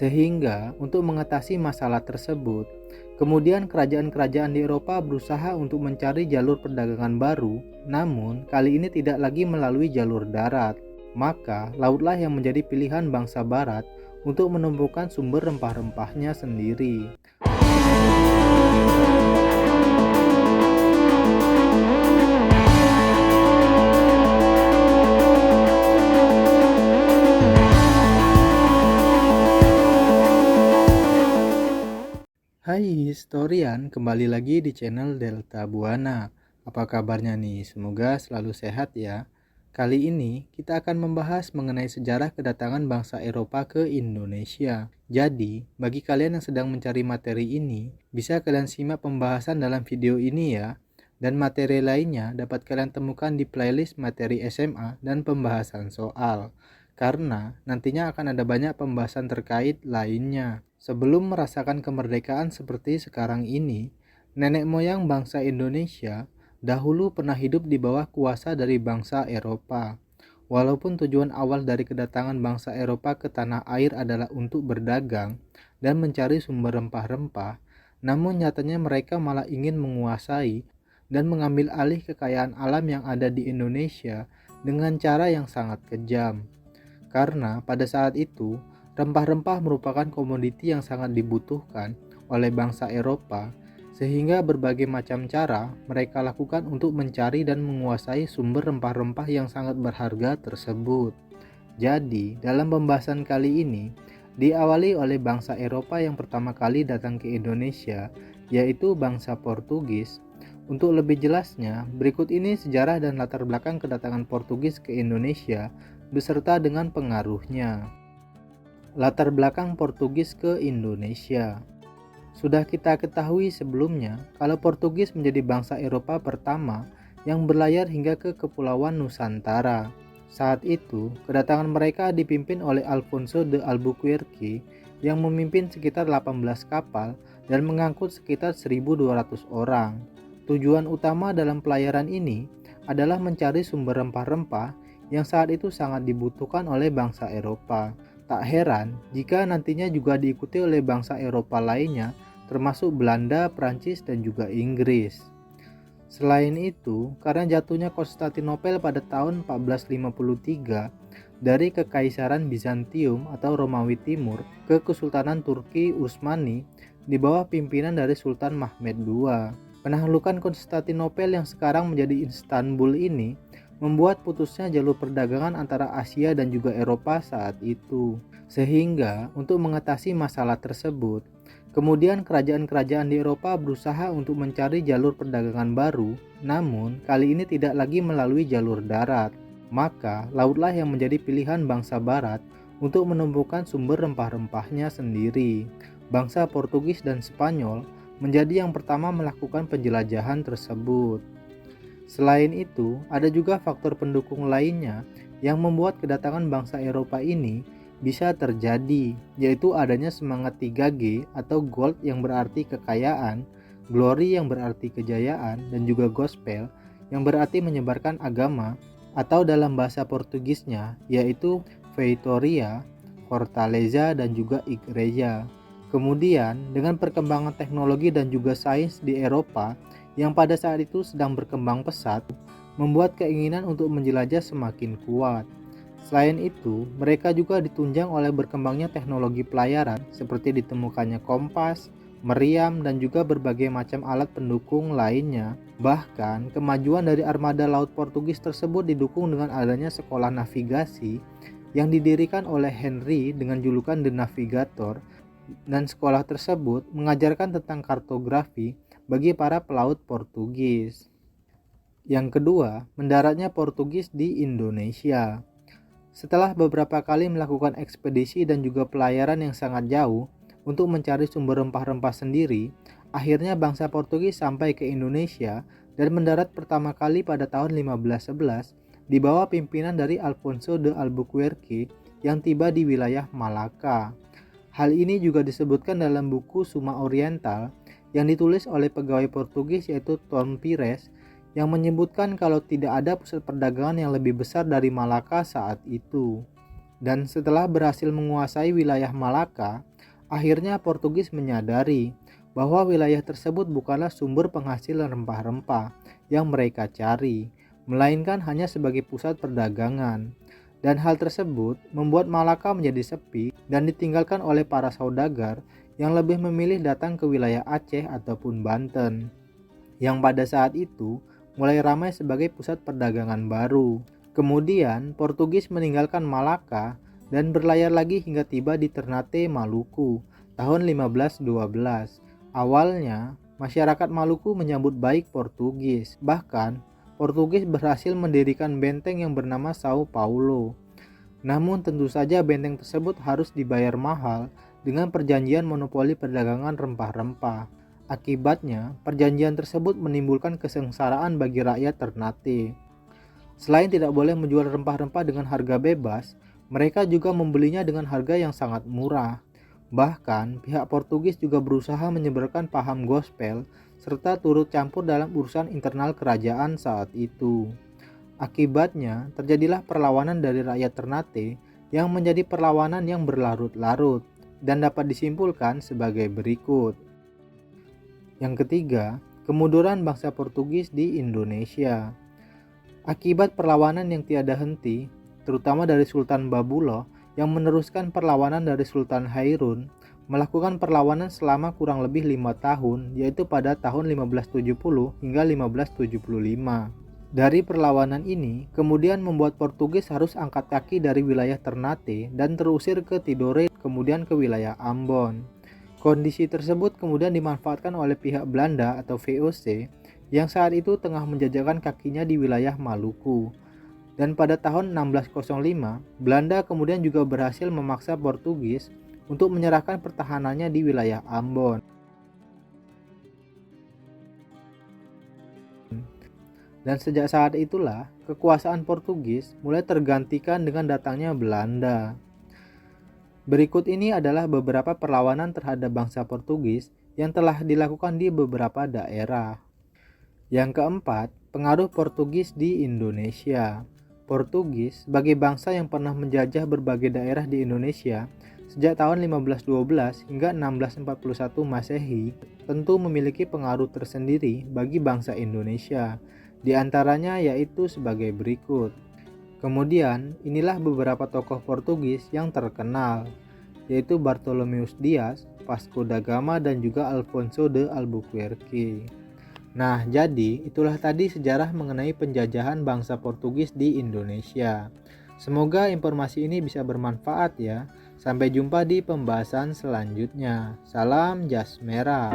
Sehingga untuk mengatasi masalah tersebut, kemudian kerajaan-kerajaan di Eropa berusaha untuk mencari jalur perdagangan baru, namun kali ini tidak lagi melalui jalur darat. Maka lautlah yang menjadi pilihan bangsa barat untuk menumbuhkan sumber rempah-rempahnya sendiri. Hai historian, kembali lagi di channel Delta Buana. Apa kabarnya nih? Semoga selalu sehat ya. Kali ini kita akan membahas mengenai sejarah kedatangan bangsa Eropa ke Indonesia. Jadi, bagi kalian yang sedang mencari materi ini, bisa kalian simak pembahasan dalam video ini ya. Dan materi lainnya dapat kalian temukan di playlist materi SMA dan pembahasan soal. Karena nantinya akan ada banyak pembahasan terkait lainnya. Sebelum merasakan kemerdekaan seperti sekarang ini, nenek moyang bangsa Indonesia dahulu pernah hidup di bawah kuasa dari bangsa Eropa. Walaupun tujuan awal dari kedatangan bangsa Eropa ke tanah air adalah untuk berdagang dan mencari sumber rempah-rempah, namun nyatanya mereka malah ingin menguasai dan mengambil alih kekayaan alam yang ada di Indonesia dengan cara yang sangat kejam. Karena pada saat itu, rempah-rempah merupakan komoditi yang sangat dibutuhkan oleh bangsa Eropa, sehingga berbagai macam cara mereka lakukan untuk mencari dan menguasai sumber rempah-rempah yang sangat berharga tersebut. Jadi, dalam pembahasan kali ini, diawali oleh bangsa Eropa yang pertama kali datang ke Indonesia, yaitu bangsa Portugis. Untuk lebih jelasnya, berikut ini sejarah dan latar belakang kedatangan Portugis ke Indonesia beserta dengan pengaruhnya. Latar belakang Portugis ke Indonesia. Sudah kita ketahui sebelumnya kalau Portugis menjadi bangsa Eropa pertama yang berlayar hingga ke Kepulauan Nusantara. Saat itu, kedatangan mereka dipimpin oleh Alfonso de Albuquerque yang memimpin sekitar 18 kapal dan mengangkut sekitar 1.200 orang. Tujuan utama dalam pelayaran ini adalah mencari sumber rempah-rempah yang saat itu sangat dibutuhkan oleh bangsa Eropa. Tak heran jika nantinya juga diikuti oleh bangsa Eropa lainnya, termasuk Belanda, Prancis, dan juga Inggris. Selain itu, karena jatuhnya Konstantinopel pada tahun 1453 dari Kekaisaran Bizantium atau Romawi Timur ke Kesultanan Turki Utsmani di bawah pimpinan dari Sultan Mehmed II. Penaklukan Konstantinopel yang sekarang menjadi Istanbul ini membuat putusnya jalur perdagangan antara Asia dan juga Eropa saat itu. Sehingga untuk mengatasi masalah tersebut, kemudian kerajaan-kerajaan di Eropa berusaha untuk mencari jalur perdagangan baru, namun kali ini tidak lagi melalui jalur darat. Maka lautlah yang menjadi pilihan bangsa barat untuk menumbuhkan sumber rempah-rempahnya sendiri. Bangsa Portugis dan Spanyol menjadi yang pertama melakukan penjelajahan tersebut. Selain itu, ada juga faktor pendukung lainnya yang membuat kedatangan bangsa Eropa ini bisa terjadi, yaitu adanya semangat 3G atau gold yang berarti kekayaan, glory yang berarti kejayaan, dan juga gospel yang berarti menyebarkan agama atau dalam bahasa Portugisnya yaitu Vitória, Fortaleza, dan juga Igreja. Kemudian, dengan perkembangan teknologi dan juga sains di Eropa yang pada saat itu sedang berkembang pesat, membuat keinginan untuk menjelajah semakin kuat. Selain itu, mereka juga ditunjang oleh berkembangnya teknologi pelayaran seperti ditemukannya kompas, meriam, dan juga berbagai macam alat pendukung lainnya. Bahkan, kemajuan dari armada laut Portugis tersebut didukung dengan adanya sekolah navigasi yang didirikan oleh Henry dengan julukan The Navigator, dan sekolah tersebut mengajarkan tentang kartografi bagi para pelaut Portugis. Yang kedua, mendaratnya Portugis di Indonesia. Setelah beberapa kali melakukan ekspedisi dan juga pelayaran yang sangat jauh untuk mencari sumber rempah-rempah sendiri, akhirnya bangsa Portugis sampai ke Indonesia dan mendarat pertama kali pada tahun 1511 di bawah pimpinan dari Alfonso de Albuquerque yang tiba di wilayah Malaka. Hal ini juga disebutkan dalam buku Suma Oriental yang ditulis oleh pegawai Portugis yaitu Tom Pires, yang menyebutkan kalau tidak ada pusat perdagangan yang lebih besar dari Malaka saat itu. Dan setelah berhasil menguasai wilayah Malaka, akhirnya Portugis menyadari bahwa wilayah tersebut bukanlah sumber penghasil rempah-rempah yang mereka cari, melainkan hanya sebagai pusat perdagangan. Dan hal tersebut membuat Malaka menjadi sepi dan ditinggalkan oleh para saudagar yang lebih memilih datang ke wilayah Aceh ataupun Banten, yang pada saat itu mulai ramai sebagai pusat perdagangan baru. Kemudian Portugis meninggalkan Malaka dan berlayar lagi hingga tiba di Ternate, Maluku tahun 1512. Awalnya, masyarakat Maluku menyambut baik Portugis. Bahkan, Portugis berhasil mendirikan benteng yang bernama Sao Paulo. Namun tentu saja benteng tersebut harus dibayar mahal dengan perjanjian monopoli perdagangan rempah-rempah. Akibatnya, perjanjian tersebut menimbulkan kesengsaraan bagi rakyat Ternate. Selain tidak boleh menjual rempah-rempah dengan harga bebas, mereka juga membelinya dengan harga yang sangat murah. Bahkan, pihak Portugis juga berusaha menyebarkan paham gospel serta turut campur dalam urusan internal kerajaan saat itu. Akibatnya, terjadilah perlawanan dari rakyat Ternate yang menjadi perlawanan yang berlarut-larut dan dapat disimpulkan sebagai berikut. Yang ketiga, kemunduran bangsa Portugis di Indonesia. Akibat perlawanan yang tiada henti, terutama dari Sultan Babulo yang meneruskan perlawanan dari Sultan Hairun, melakukan perlawanan selama kurang lebih 5 tahun, yaitu pada tahun 1570 hingga 1575. Dari perlawanan ini, kemudian membuat Portugis harus angkat kaki dari wilayah Ternate dan terusir ke Tidore, kemudian ke wilayah Ambon. Kondisi tersebut kemudian dimanfaatkan oleh pihak Belanda atau VOC yang saat itu tengah menjajakan kakinya di wilayah Maluku. Dan pada tahun 1605, Belanda kemudian juga berhasil memaksa Portugis untuk menyerahkan pertahanannya di wilayah Ambon. Dan sejak saat itulah, kekuasaan Portugis mulai tergantikan dengan datangnya Belanda. Berikut ini adalah beberapa perlawanan terhadap bangsa Portugis yang telah dilakukan di beberapa daerah. Yang keempat, pengaruh Portugis di Indonesia. Portugis sebagai bangsa yang pernah menjajah berbagai daerah di Indonesia sejak tahun 1512 hingga 1641 Masehi tentu memiliki pengaruh tersendiri bagi bangsa Indonesia. Di antaranya yaitu sebagai berikut. Kemudian, inilah beberapa tokoh Portugis yang terkenal, yaitu Bartolomeus Dias, Vasco da Gama, dan juga Alfonso de Albuquerque. Nah, jadi itulah tadi sejarah mengenai penjajahan bangsa Portugis di Indonesia. Semoga informasi ini bisa bermanfaat ya. Sampai jumpa di pembahasan selanjutnya. Salam jas merah.